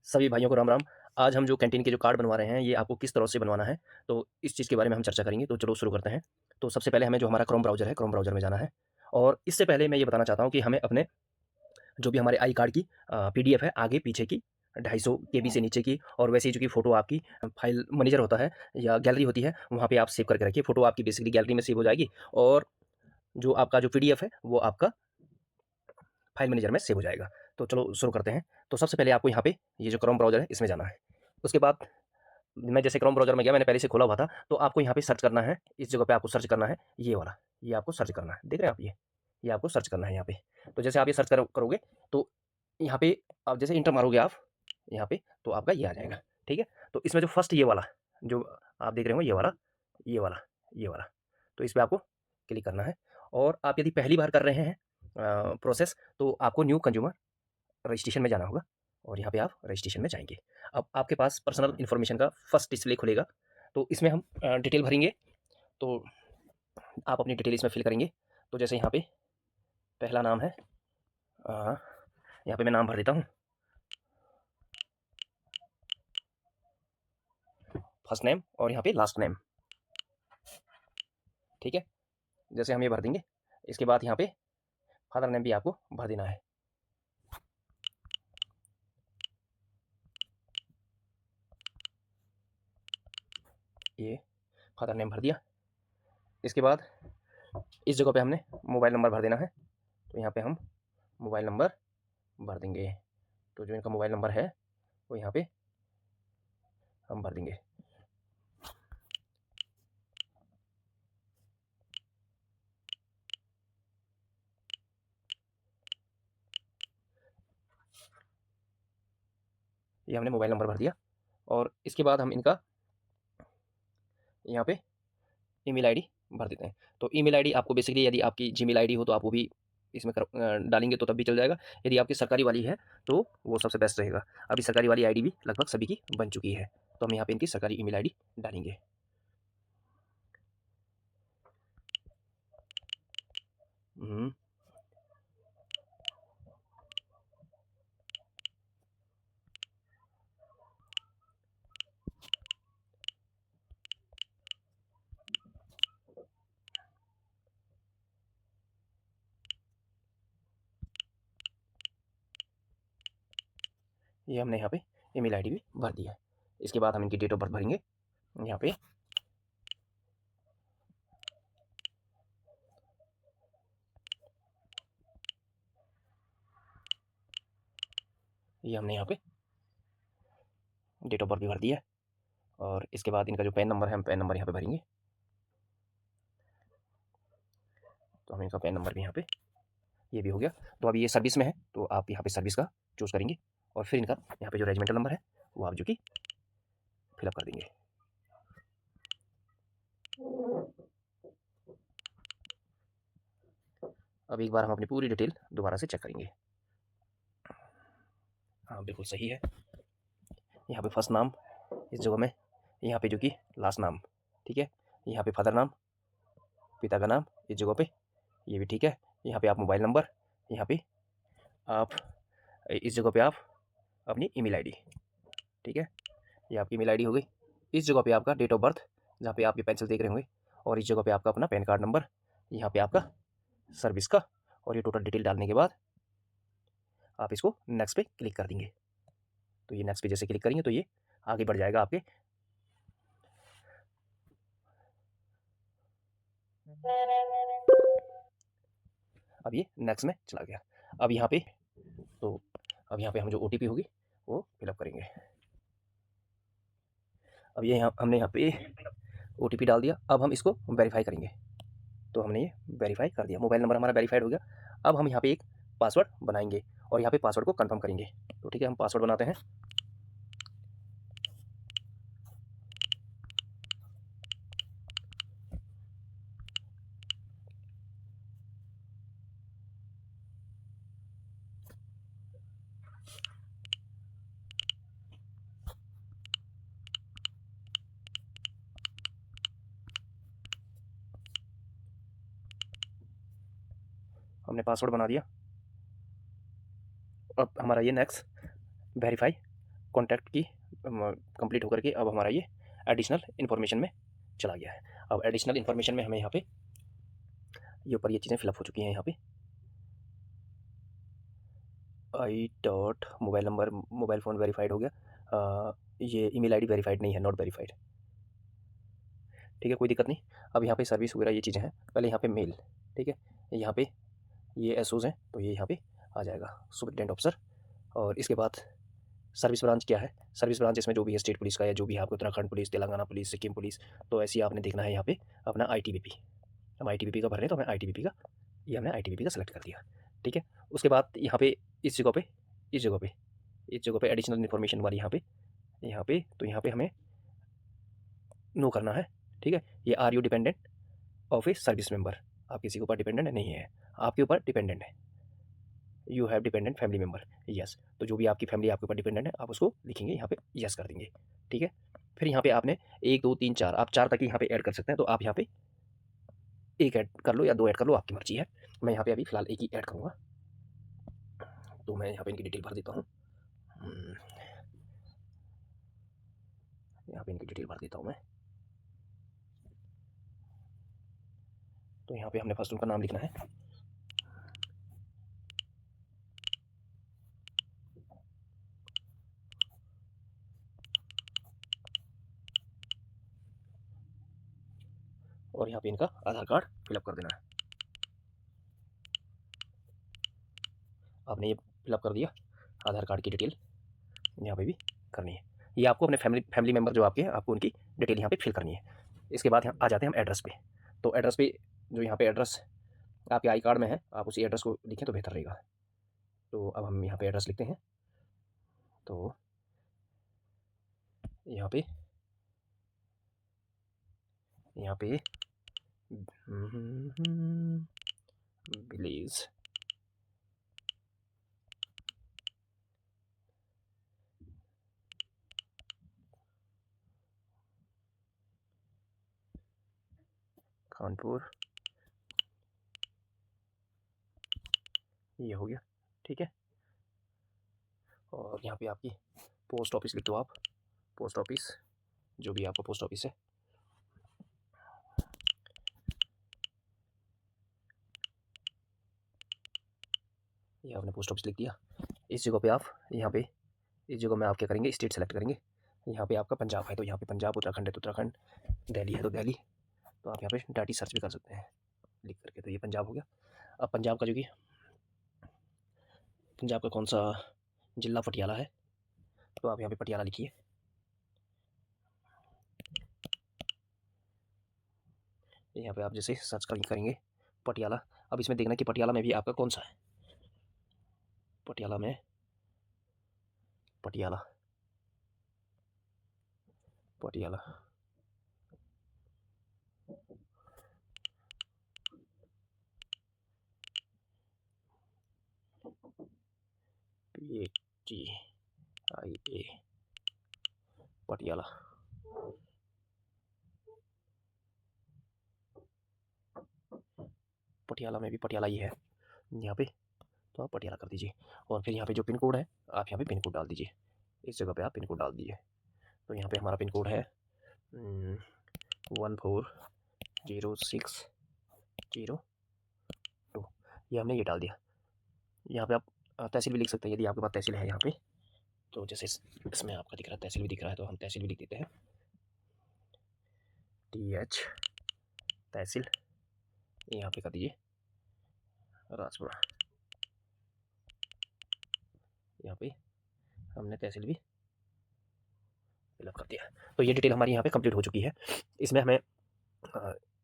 सभी भाइयों को राम राम। आज हम जो कैंटीन के जो कार्ड बनवा रहे हैं, ये आपको किस तरह से बनवाना है, तो इस चीज़ के बारे में हम चर्चा करेंगे। तो चलो शुरू करते हैं। तो सबसे पहले हमें जो हमारा क्रोम ब्राउज़र है, क्रोम ब्राउज़र में जाना है। और इससे पहले मैं ये बताना चाहता हूँ कि हमें अपने जो भी हमारे आई कार्ड की पीडीएफ है, आगे पीछे की 250 केबी से नीचे की, और वैसे ही जो कि फ़ोटो आपकी फाइल मैनेजर होता है या गैलरी होती है, वहाँ पे आप सेव करके रखिए। फ़ोटो आपकी बेसिकली गैलरी में सेव हो जाएगी, और जो आपका जो पीडीएफ है, वो आपका फाइल मैनेजर में सेव हो जाएगा। तो चलो शुरू करते हैं। तो सबसे पहले आपको यहाँ पे ये जो क्रोम ब्राउज़र है, इसमें जाना है। उसके बाद मैं जैसे क्रोम ब्राउज़र में गया, मैंने पहले से खोला हुआ था, तो आपको यहाँ पे सर्च करना है। इस जगह पे आपको सर्च करना है ये वाला, ये आपको सर्च करना है। देख रहे हैं आप ये आपको सर्च करना है यहाँ पे। तो जैसे आप ये सर्च करोगे, तो यहाँ पे आप जैसे इंटर मारोगे आप यहाँ पे, तो आपका ये आ जाएगा। ठीक है? तो इसमें जो फर्स्ट ये वाला जो आप देख रहे हो, ये वाला, ये वाला, तो इस पे आपको क्लिक करना है। और आप यदि पहली बार कर रहे हैं प्रोसेस, तो आपको न्यू कंज्यूमर रजिस्ट्रेशन में जाना होगा, और यहाँ पे आप रजिस्ट्रेशन में जाएँगे। अब आपके पास पर्सनल इन्फॉर्मेशन का फर्स्ट डिस्प्ले खुलेगा, तो इसमें हम डिटेल भरेंगे। तो आप अपनी डिटेल इसमें फिल करेंगे। तो जैसे यहाँ पे पहला नाम है, यहाँ पे मैं नाम भर देता हूँ, फर्स्ट नेम और यहाँ पे लास्ट नेम। ठीक है? जैसे हम ये भर देंगे, इसके बाद यहाँ पे फादर नेम भी आपको भर देना है। ये फादर नेम भर दिया। इसके बाद इस जगह पे हमने मोबाइल नंबर भर देना है। तो यहाँ पे हम मोबाइल नंबर भर देंगे। तो जो इनका मोबाइल नंबर है, वो यहाँ पे हम भर देंगे। ये हमने मोबाइल नंबर भर दिया, और इसके बाद हम इनका यहाँ पे ईमेल आईडी भर देते हैं। तो ईमेल आईडी आपको बेसिकली, यदि आपकी जीमेल आईडी हो तो आप वो भी इसमें डालेंगे तो तब भी चल जाएगा। यदि आपकी सरकारी वाली है तो वो सबसे बेस्ट रहेगा। अभी सरकारी वाली आईडी भी लगभग सभी की बन चुकी है, तो हम यहाँ पे इनकी सरकारी ईमेल आईडी डालेंगे। हम्म, ये हमने यहाँ पे ईमेल आईडी भी भर दी है। इसके बाद हम इनकी डेट ऑफ बर्थ भरेंगे यहाँ पे। ये हमने यहाँ पे डेट ऑफ बर्थ भी भर दी है, और इसके बाद इनका जो पैन नंबर है, हम पैन नंबर यहाँ पे भरेंगे। तो हम इनका पैन नंबर भी यहाँ पे, ये भी हो गया। तो अभी ये सर्विस में है, तो आप यहाँ पे सर्विस का चूज़ करेंगे, और फिर इनका यहाँ पे जो रेजिमेंटल नंबर है, वो आप जो कि फिलअप कर देंगे। अब एक बार हम अपनी पूरी डिटेल दोबारा से चेक करेंगे। हाँ, बिल्कुल सही है। यहाँ पे फर्स्ट नाम इस जगह में, यहाँ पे जो कि लास्ट नाम, ठीक है। यहाँ पे फादर नाम, पिता का नाम इस जगह पे, ये भी ठीक है। यहाँ पे आप मोबाइल नंबर, यहाँ पे आप इस जगह पे आप अपनी ईमेल आईडी, ठीक है। ये आपकी ईमेल आईडी हो गई। इस जगह पे आपका डेट ऑफ बर्थ, जहाँ पे आप ये पेंसिल देख रहे होंगे, और इस जगह पे आपका अपना पैन कार्ड नंबर, यहाँ पे आपका सर्विस का, और ये टोटल डिटेल डालने के बाद आप इसको नेक्स्ट पे क्लिक कर देंगे। तो ये नेक्स्ट पे जैसे क्लिक करेंगे, तो ये आगे बढ़ जाएगा आपके। अब ये नेक्स्ट में चला गया। अब यहाँ पे, तो अब यहाँ पे हम जो ओटीपी होगी वो फिलअप करेंगे। अब ये यहाँ हमने यहाँ पे ओटीपी डाल दिया। अब हम इसको वेरीफाई करेंगे। तो हमने ये वेरीफाई कर दिया, मोबाइल नंबर हमारा वेरीफाइड हो गया। अब हम यहाँ पे एक पासवर्ड बनाएंगे, और यहाँ पे पासवर्ड को कंफर्म करेंगे। तो ठीक है, हम पासवर्ड बनाते हैं। हमने पासवर्ड बना दिया। अब हमारा ये नेक्स्ट वेरीफाई कॉन्टैक्ट की कंप्लीट होकर के अब हमारा ये एडिशनल इन्फॉर्मेशन में चला गया है। अब एडिशनल इन्फॉर्मेशन में हमें यहाँ पे ये ऊपर ये चीज़ें फिलअप हो चुकी हैं। यहाँ पे I dot mobile number, mobile phone verified हो गया। ये ईमेल आईडी वेरीफाइड नहीं है, नॉट वेरीफाइड। ठीक है, कोई दिक्कत नहीं। अब यहाँ पे सर्विस वगैरह ये चीज़ें हैं। पहले यहाँ पे मेल, ठीक है, यहाँ पे ये एसओज़ हैं तो ये यहाँ पे आ जाएगा सुपरिटेंडेंट ऑफिसर। और इसके बाद सर्विस ब्रांच क्या है? सर्विस ब्रांच इसमें जो भी है स्टेट पुलिस का या जो भी है आपको Uttarakhand police, Telangana police, Sikkim police, तो ऐसे ही आपने देखना है यहाँ पे अपना आईटीबीपी। हम आईटीबीपी का भर रहे हैं तो हमें आईटीबीपी का, ये हमने आईटीबीपी का सेलेक्ट कर दिया। ठीक है, उसके बाद यहाँ पे इस जगह पे इस जगह पे इस जगह पे एडिशनल इन्फॉर्मेशन वाली तो यहाँ पे हमें नो करना है। ठीक है, ये are you dependent of a service member, आप किसी के ऊपर डिपेंडेंट नहीं है, आपके ऊपर डिपेंडेंट है। You have dependent family member, yes. तो जो भी आपकी फैमिली आपके ऊपर डिपेंडेंट है आप उसको लिखेंगे यहाँ पे, यस कर देंगे। ठीक है, फिर यहाँ पे आपने 1 2 3 4, आप 4 तक ही यहाँ पे ऐड कर सकते हैं, तो आप यहाँ पे 1 ऐड कर लो या 2 ऐड कर लो, आपकी मर्जी है। मैं यहाँ पे अभी फ़िलहाल 1 ही ऐड करूँगा, तो मैं यहाँ पे इनकी डिटेल भर देता हूँ। यहाँ पे इनकी डिटेल भर देता हूँ मैं। तो यहाँ पे हमने फर्स्ट उनका नाम लिखना है। और यहाँ पे इनका आधार कार्ड फिलअप कर देना है। आपने ये फिलअप कर दिया, आधार कार्ड की डिटेल यहाँ पे भी करनी है। ये आपको अपने फैमिली मेंबर जो आपके हैं, आपको उनकी डिटेल यहाँ पे फिल करनी है। इसके बाद आ जाते हैं हम एड्रेस पे। तो एड्रेस पे जो यहाँ पे एड्रेस आपके आई कार्ड में है, आप उसी एड्रेस को लिखें तो बेहतर रहेगा। तो अब हम यहाँ पे एड्रेस लिखते हैं। तो यहाँ पे विलेज, कानपुर, ये हो गया। ठीक है, और यहाँ पे आपकी पोस्ट ऑफिस लिख दो आप, पोस्ट ऑफिस जो भी आपका पोस्ट ऑफिस है। ये आपने पोस्ट ऑफिस लिख दिया। इस जगह पे आप इस जगह में आप क्या करेंगे, स्टेट सेलेक्ट करेंगे। यहाँ पे आपका पंजाब है तो यहाँ पे पंजाब, उत्तराखंड है तो उत्तराखंड, दिल्ली है तो दिल्ली। तो आप यहाँ पे डाटी सर्च भी कर सकते हैं लिख करके। तो ये पंजाब हो गया। अब पंजाब का जो कि पंजाब का कौन सा जिला पटियाला है, तो आप यहाँ पे पटियाला लिखिए। यहाँ पे आप जैसे सर्च करेंगे पटियाला। अब इसमें देखना कि पटियाला में भी आपका कौन सा है। पटियाला में पटियाला PATIA पटियाला। पटियाला में भी पटियाला ही है यहाँ पे, तो आप पटियाला कर दीजिए। और फिर यहाँ पे जो पिन कोड है आप यहाँ पे पिन कोड डाल दीजिए। इस जगह पे आप पिन कोड डाल दीजिए। तो यहाँ पे हमारा पिन कोड है 140602। ये हमने ये डाल दिया। यहाँ पे आप तहसील भी लिख सकते हैं यदि आपके पास तहसील है यहाँ पे। तो जैसे इसमें आपका दिख रहा है तहसील भी दिख रहा है, तो हम तहसील भी लिख देते हैं, TH तहसील। यहाँ पे कर दीजिए राजपुरा। यहाँ पे हमने तहसील भी फिलअप कर दिया। तो ये डिटेल हमारी यहाँ पे कंप्लीट हो चुकी है। इसमें हमें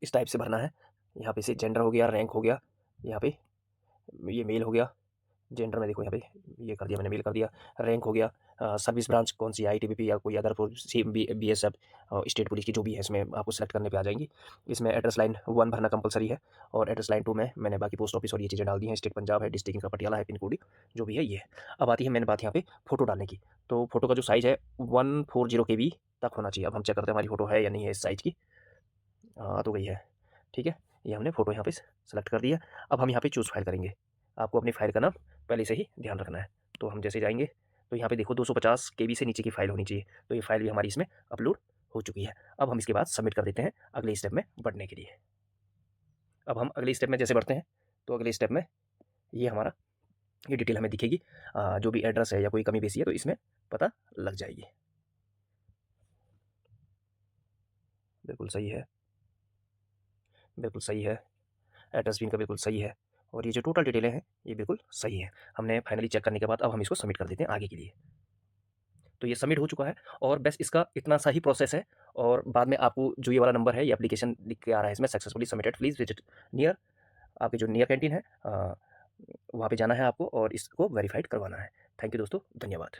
इस टाइप से भरना है। यहाँ पे से जेंडर हो गया, रैंक हो गया, यहाँ पे ये मेल हो गया। जेंडर में देखो यहाँ पे ये कर दिया मैंने, मेल कर दिया। रैंक हो गया, सर्विस ब्रांच कौन सी, आईटीबीपी या कोई other force, BSF, state police की जो भी है इसमें आपको सेलेक्ट करने पे आ जाएंगी। इसमें एड्रेस लाइन 1 भरना कंपलसरी है और एड्रेस लाइन 2 में मैंने बाकी पोस्ट ऑफिस और ये चीज़ें डाल दी हैं। स्टेट पंजाब है, डिस्ट्रिक्ट इनका पटियाला है, पिन कोड जो भी है ये है। अब आती है मैंने बात यहाँ पे फ़ोटो डालने की। तो फोटो का जो साइज़ है 140 KB तक होना चाहिए। अब हम चेक करते हैं हमारी फ़ोटो है या नहीं है इस साइज़ की। हाँ तो गई है। ठीक है, ये हमने फ़ोटो यहाँ पे सेलेक्ट कर दिया। अब हम यहाँ पे चूज़ फाइल करेंगे। आपको अपनी फ़ाइल का नाम पहले से ही ध्यान रखना है। तो हम जैसे जाएंगे तो यहाँ पे देखो 250 केबी से नीचे की फ़ाइल होनी चाहिए। तो ये फ़ाइल भी हमारी इसमें अपलोड हो चुकी है। अब हम इसके बाद सबमिट कर देते हैं अगले स्टेप में बढ़ने के लिए। अब हम अगले स्टेप में जैसे बढ़ते हैं, तो अगले स्टेप में ये हमारा ये डिटेल हमें दिखेगी। जो भी एड्रेस है या कोई कमी बेसी है तो इसमें पता लग जाएगी। बिल्कुल सही है, बिल्कुल सही है। एड्रेस भी इनका बिल्कुल सही है और ये जो टोटल डिटेलें हैं, ये बिल्कुल सही हैं। हमने फाइनली चेक करने के बाद अब हम इसको सबमिट कर देते हैं आगे के लिए। तो ये सबमिट हो चुका है और बस इसका इतना सा ही प्रोसेस है और बाद में आपको जो ये वाला नंबर है, ये एप्लीकेशन लिख के आ रहा है इसमें successfully submitted, please visit near, आपकी जो नियर कैंटीन है वहाँ पे जाना है आपको और इसको वेरीफाइड करवाना है। थैंक यू दोस्तों, धन्यवाद।